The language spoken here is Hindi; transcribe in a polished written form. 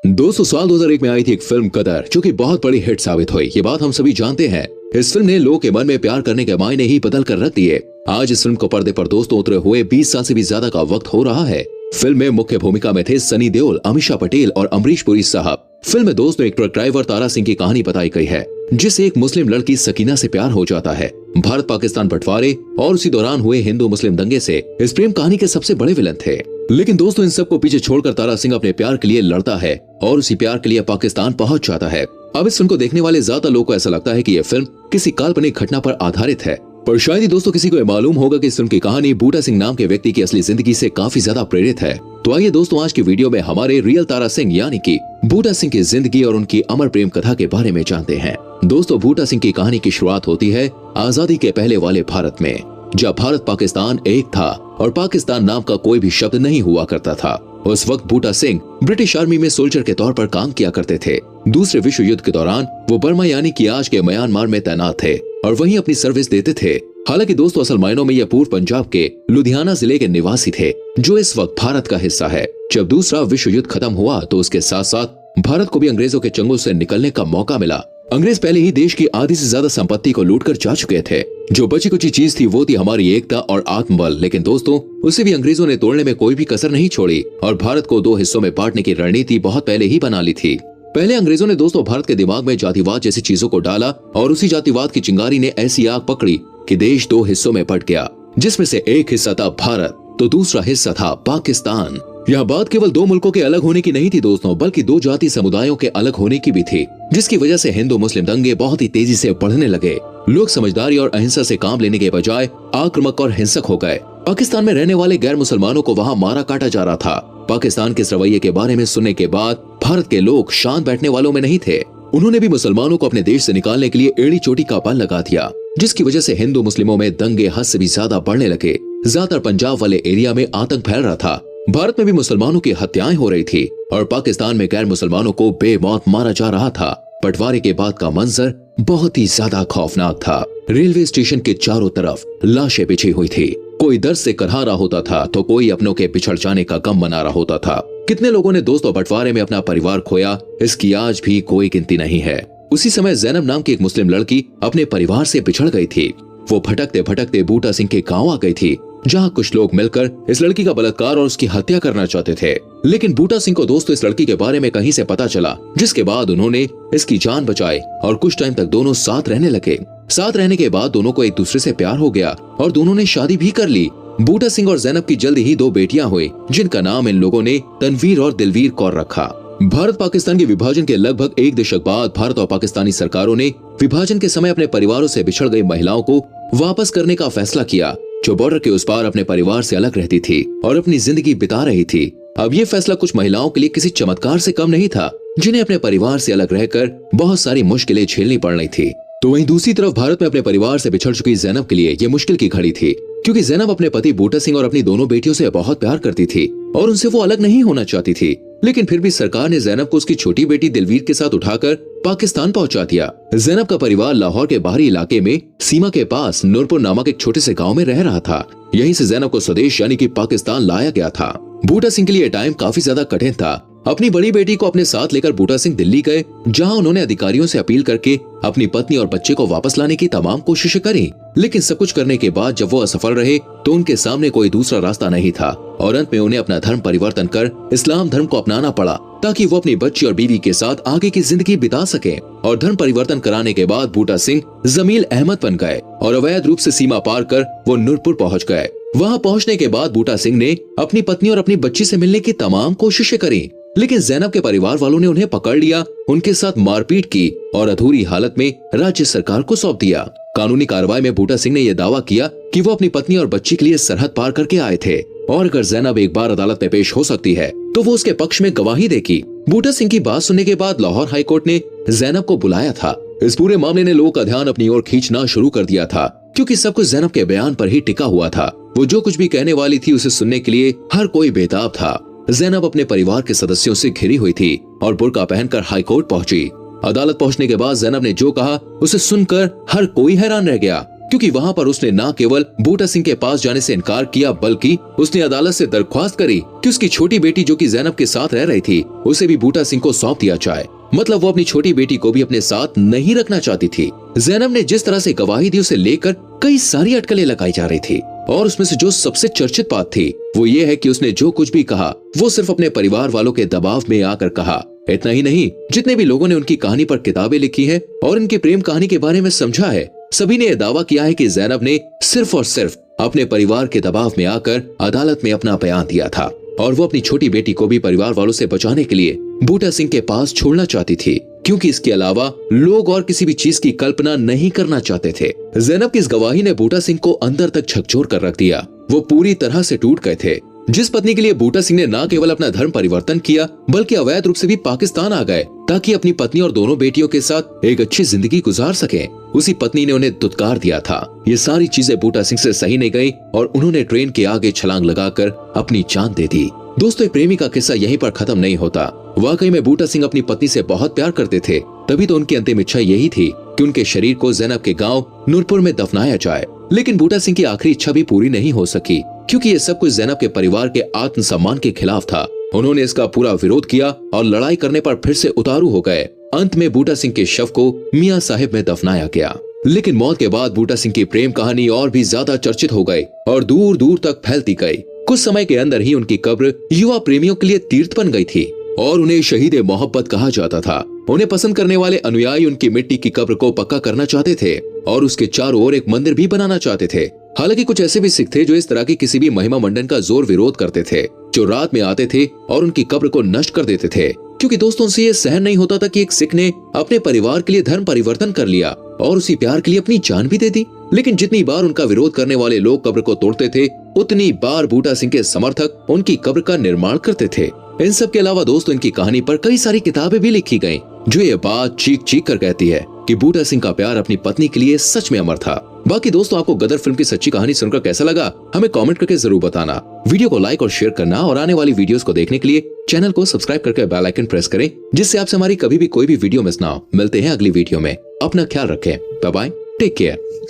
दोस्तों, साल 2001 में आई थी एक फिल्म कदर, जो कि बहुत बड़ी हिट साबित हुई। ये बात हम सभी जानते हैं। इस फिल्म ने लोगों के मन में प्यार करने के मायने ही बदल कर रख दिए। आज इस फिल्म को पर्दे पर दोस्तों उतरे हुए 20 साल से भी ज्यादा का वक्त हो रहा है। फिल्म में मुख्य भूमिका में थे सनी देओल, अमीषा पटेल और अमरीश पुरी साहब। फिल्म में दोस्तों एक ट्रक ड्राइवर तारा सिंह की कहानी बताई गई है, जिसे एक मुस्लिम लड़की सकीना से प्यार हो जाता है। भारत पाकिस्तान बंटवारे और उसी दौरान हुए हिंदू मुस्लिम दंगे से इस प्रेम कहानी के सबसे बड़े विलन थे। लेकिन दोस्तों, इन सबको पीछे छोड़कर तारा सिंह अपने प्यार के लिए लड़ता है और उसी प्यार के लिए पाकिस्तान पहुंच जाता है। अब इस फिल्म को देखने वाले ज्यादा लोगों को ऐसा लगता है कि यह फिल्म किसी काल्पनिक घटना पर आधारित है, पर शायद ही दोस्तों किसी को यह मालूम होगा कि इस फिल्म की कहानी बूटा सिंह नाम के व्यक्ति की असली जिंदगी से काफी ज्यादा प्रेरित है। तो आइए दोस्तों, आज की वीडियो में हमारे रियल तारा सिंह यानी कि बूटा सिंह की जिंदगी और उनकी अमर प्रेम कथा के बारे में जानते हैं। दोस्तों, बूटा सिंह की कहानी की शुरुआत होती है आजादी के पहले वाले भारत में, जब भारत पाकिस्तान एक था और पाकिस्तान नाम का कोई भी शब्द नहीं हुआ करता था। उस वक्त बूटा सिंह ब्रिटिश आर्मी में सोल्जर के तौर पर काम किया करते थे। दूसरे विश्व युद्ध के दौरान वो बर्मा यानी कि आज के म्यांमार में तैनात थे और वहीं अपनी सर्विस देते थे। हालांकि दोस्तों, असल मायनों में यह पूर्व पंजाब के लुधियाना जिले के निवासी थे, जो इस वक्त भारत का हिस्सा है। जब दूसरा विश्व युद्ध खत्म हुआ तो उसके साथ साथ भारत को भी अंग्रेजों के चंगुल से निकलने का मौका मिला। अंग्रेज पहले ही देश की आधी से ज्यादा संपत्ति को लूटकर जा चुके थे। जो बची कुछ चीज थी वो थी हमारी एकता और आत्मबल। लेकिन दोस्तों, उसे भी अंग्रेजों ने तोड़ने में कोई भी कसर नहीं छोड़ी और भारत को दो हिस्सों में बांटने की रणनीति बहुत पहले ही बना ली थी। पहले अंग्रेजों ने दोस्तों भारत के दिमाग में जातिवाद जैसी चीजों को डाला और उसी जातिवाद की चिंगारी ने ऐसी आग पकड़ी कि देश दो हिस्सों में बट गया, जिसमें से एक हिस्सा था भारत तो दूसरा हिस्सा था पाकिस्तान। यह बात केवल दो मुल्कों के अलग होने की नहीं थी दोस्तों, बल्कि दो जाति समुदायों के अलग होने की भी थी, जिसकी वजह से हिंदू मुस्लिम दंगे बहुत ही तेजी से बढ़ने लगे। लोग समझदारी और अहिंसा से काम लेने के बजाय आक्रामक और हिंसक हो गए। पाकिस्तान में रहने वाले गैर मुसलमानों को वहाँ मारा काटा जा रहा था। पाकिस्तान के इस रवैये के बारे में सुनने के बाद भारत के लोग शांत बैठने वालों में नहीं थे। उन्होंने भी मुसलमानों को अपने देश से निकालने के लिए एड़ी चोटी का बल लगा दिया, जिसकी वजह से हिंदू मुस्लिमों में दंगे हद से भी ज्यादा बढ़ने लगे। ज्यादातर पंजाब वाले एरिया में आतंक फैल रहा था। भारत में भी मुसलमानों की हत्याएं हो रही थी और पाकिस्तान में गैर मुसलमानों को बेमौत मारा जा रहा था। बंटवारे के बाद का मंजर बहुत ही ज्यादा खौफनाक था। रेलवे स्टेशन के चारों तरफ लाशें बिछी हुई थी। कोई दर्द से करहा रहा होता था तो कोई अपनों के बिछड़ जाने का गम मना रहा होता था। कितने लोगों ने दोस्तों बंटवारे में अपना परिवार खोया, इसकी आज भी कोई गिनती नहीं है। उसी समय जैनब नाम की एक मुस्लिम लड़की अपने परिवार से बिछड़ गई थी। वो भटकते भटकते बूटा सिंह के गांव आ गई थी, जहां कुछ लोग मिलकर इस लड़की का बलात्कार और उसकी हत्या करना चाहते थे। लेकिन बूटा सिंह को दोस्तों इस लड़की के बारे में कहीं से पता चला, जिसके बाद उन्होंने इसकी जान बचाई और कुछ टाइम तक दोनों साथ रहने लगे। साथ रहने के बाद दोनों को एक दूसरे से प्यार हो गया और दोनों ने शादी भी कर ली। बूटा सिंह और जैनब की जल्दी ही दो बेटियां हुई, जिनका नाम इन लोगों ने तनवीर और दिलवीर कौर रखा। भारत पाकिस्तान के विभाजन के लगभग एक दशक बाद भारत और पाकिस्तानी सरकारों ने विभाजन के समय अपने परिवारों से बिछड़ गई महिलाओं को वापस करने का फैसला किया, जो बॉर्डर के उस पार अपने परिवार से अलग रहती थी और अपनी जिंदगी बिता रही थी। अब ये फैसला कुछ महिलाओं के लिए किसी चमत्कार से कम नहीं था, जिन्हें अपने परिवार से अलग रहकर बहुत सारी मुश्किलें झेलनी पड़ रही थी। तो वहीं दूसरी तरफ भारत में अपने परिवार से बिछड़ चुकी जैनब के लिए ये मुश्किल की घड़ी थी, क्योंकि जैनब अपने पति बूटा सिंह और अपनी दोनों बेटियों से बहुत प्यार करती थी और उनसे वो अलग नहीं होना चाहती थी। लेकिन फिर भी सरकार ने जैनब को उसकी छोटी बेटी दिलवीर के साथ उठाकर पाकिस्तान पहुंचा दिया। जैनब का परिवार लाहौर के बाहरी इलाके में सीमा के पास नूरपुर नामक एक छोटे से गांव में रह रहा था। यहीं से जैनब को स्वदेश यानी कि पाकिस्तान लाया गया था। बूटा सिंह के लिए टाइम काफी ज्यादा कठिन था। अपनी बड़ी बेटी को अपने साथ लेकर बूटा सिंह दिल्ली गए, जहां उन्होंने अधिकारियों से अपील करके अपनी पत्नी और बच्चे को वापस लाने की तमाम कोशिशें करी। लेकिन सब कुछ करने के बाद जब वो असफल रहे तो उनके सामने कोई दूसरा रास्ता नहीं था और अंत में उन्हें अपना धर्म परिवर्तन कर इस्लाम धर्म को अपनाना पड़ा, ताकि वो अपनी बच्ची और बीवी के साथ आगे की जिंदगी बिता सके। और धर्म परिवर्तन कराने के बाद बूटा सिंह जमील अहमद बन गए और अवैध रूप से सीमा पार कर वो नूरपुर पहुंच गए। वहां पहुंचने के बाद बूटा सिंह ने अपनी पत्नी और अपनी बच्ची से मिलने की तमाम कोशिशें करी, लेकिन जैनब के परिवार वालों ने उन्हें पकड़ लिया, उनके साथ मारपीट की और अधूरी हालत में राज्य सरकार को सौंप दिया। कानूनी कार्रवाई में बूटा सिंह ने यह दावा किया कि वो अपनी पत्नी और बच्ची के लिए सरहद पार करके आए थे और अगर जैनब एक बार अदालत में पेश हो सकती है तो वो उसके पक्ष में गवाही देगी। बूटा सिंह की बात सुनने के बाद लाहौर हाईकोर्ट ने जैनब को बुलाया था। इस पूरे मामले ने लोगों का ध्यान अपनी ओर खींचना शुरू कर दिया था, क्योंकि सब कुछ जैनब के बयान पर ही टिका हुआ था। वो जो कुछ भी कहने वाली थी उसे सुनने के लिए हर कोई बेताब था। जैनब अपने परिवार के सदस्यों से घिरी हुई थी और बुर्का पहनकर हाईकोर्ट पहुंची। अदालत पहुंचने के बाद जैनब ने जो कहा उसे सुनकर हर कोई हैरान रह गया। क्योंकि वहाँ पर उसने न केवल बूटा सिंह के पास जाने से इनकार किया, बल्कि उसने अदालत से दरख्वास्त करी कि उसकी छोटी बेटी जो कि ज़ैनब के साथ रह रही थी, उसे भी बूटा सिंह को सौंप दिया जाए। मतलब वो अपनी छोटी बेटी को भी अपने साथ नहीं रखना चाहती थी। ज़ैनब ने जिस तरह से गवाही दी उसे लेकर कई सारी अटकलें लगाई जा रही थी, और उसमें से जो सबसे चर्चित बात थी वो ये है कि उसने जो कुछ भी कहा वो सिर्फ अपने परिवार वालों के दबाव में आकर कहा। इतना ही नहीं, जितने भी लोगों ने उनकी कहानी पर किताबें लिखी है और इनकी प्रेम कहानी के बारे में समझा है, सभी ने यह दावा किया है कि ज़ैनब ने सिर्फ और सिर्फ अपने परिवार के दबाव में आकर अदालत में अपना बयान दिया था, और वो अपनी छोटी बेटी को भी परिवार वालों से बचाने के लिए बूटा सिंह के पास छोड़ना चाहती थी, क्योंकि इसके अलावा लोग और किसी भी चीज की कल्पना नहीं करना चाहते थे। ज़ैनब की इस गवाही ने बूटा सिंह को अंदर तक झकझोर कर रख दिया। वो पूरी तरह से टूट गए थे। जिस पत्नी के लिए बूटा सिंह ने न केवल अपना धर्म परिवर्तन किया, बल्कि अवैध रूप से भी पाकिस्तान आ गए ताकि अपनी पत्नी और दोनों बेटियों के साथ एक अच्छी जिंदगी गुजार सके, उसी पत्नी ने उन्हें दुत्कार दिया था। ये सारी चीजें बूटा सिंह से सही नहीं गई और उन्होंने ट्रेन के आगे छलांग लगाकर अपनी जान दे दी। दोस्तों, प्रेमी का किस्सा यहीं पर खत्म नहीं होता। वाकई में बूटा सिंह अपनी पत्नी से बहुत प्यार करते थे, तभी तो उनकी अंतिम इच्छा यही थी कि उनके शरीर को ज़ैनब के गांव नूरपुर में दफनाया जाए। लेकिन बूटा सिंह की आखिरी इच्छा भी पूरी नहीं हो सकी, क्योंकि ये सब कुछ ज़ैनब के परिवार के आत्मसम्मान के खिलाफ था। उन्होंने इसका पूरा विरोध किया और लड़ाई करने पर फिर से उतारू हो गए। अंत में बूटा सिंह के शव को मियां साहिब में दफनाया गया। लेकिन मौत के बाद बूटा सिंह की प्रेम कहानी और भी ज्यादा चर्चित हो गई और दूर दूर तक फैलती गई। कुछ समय के अंदर ही उनकी कब्र युवा प्रेमियों के लिए तीर्थ बन गई थी और उन्हें शहीद मोहब्बत कहा जाता था। उन्हें पसंद करने वाले अनुयायी उनकी मिट्टी की कब्र को पक्का करना चाहते थे और उसके चारों ओर एक मंदिर भी बनाना चाहते थे। हालांकि कुछ ऐसे भी सिख थे जो इस तरह की किसी भी महिमा मंडन का जोर विरोध करते थे, जो रात में आते थे और उनकी कब्र को नष्ट कर देते थे, क्योंकि दोस्तों से ये सहन नहीं होता था कि एक सिख ने अपने परिवार के लिए धर्म परिवर्तन कर लिया और उसी प्यार के लिए अपनी जान भी दे दी। लेकिन जितनी बार उनका विरोध करने वाले लोग कब्र को तोड़ते थे, उतनी बार बूटा सिंह के समर्थक उनकी कब्र का निर्माण करते थे। इन सब के अलावा दोस्तों इनकी कहानी पर कई सारी किताबें भी लिखी गईं, जो ये बात चीख चीख कर कहती है कि बूटा सिंह का प्यार अपनी पत्नी के लिए सच में अमर था। बाकी दोस्तों, आपको गदर फिल्म की सच्ची कहानी सुनकर कैसा लगा, हमें कमेंट करके जरूर बताना। वीडियो को लाइक और शेयर करना और आने वाली वीडियोस को देखने के लिए चैनल को सब्सक्राइब करके बेल आइकन प्रेस करें, जिससे आपसे हमारी कभी भी कोई भी वीडियो मिस ना हो। मिलते हैं अगली वीडियो में। अपना ख्याल रखें। Bye bye, take care.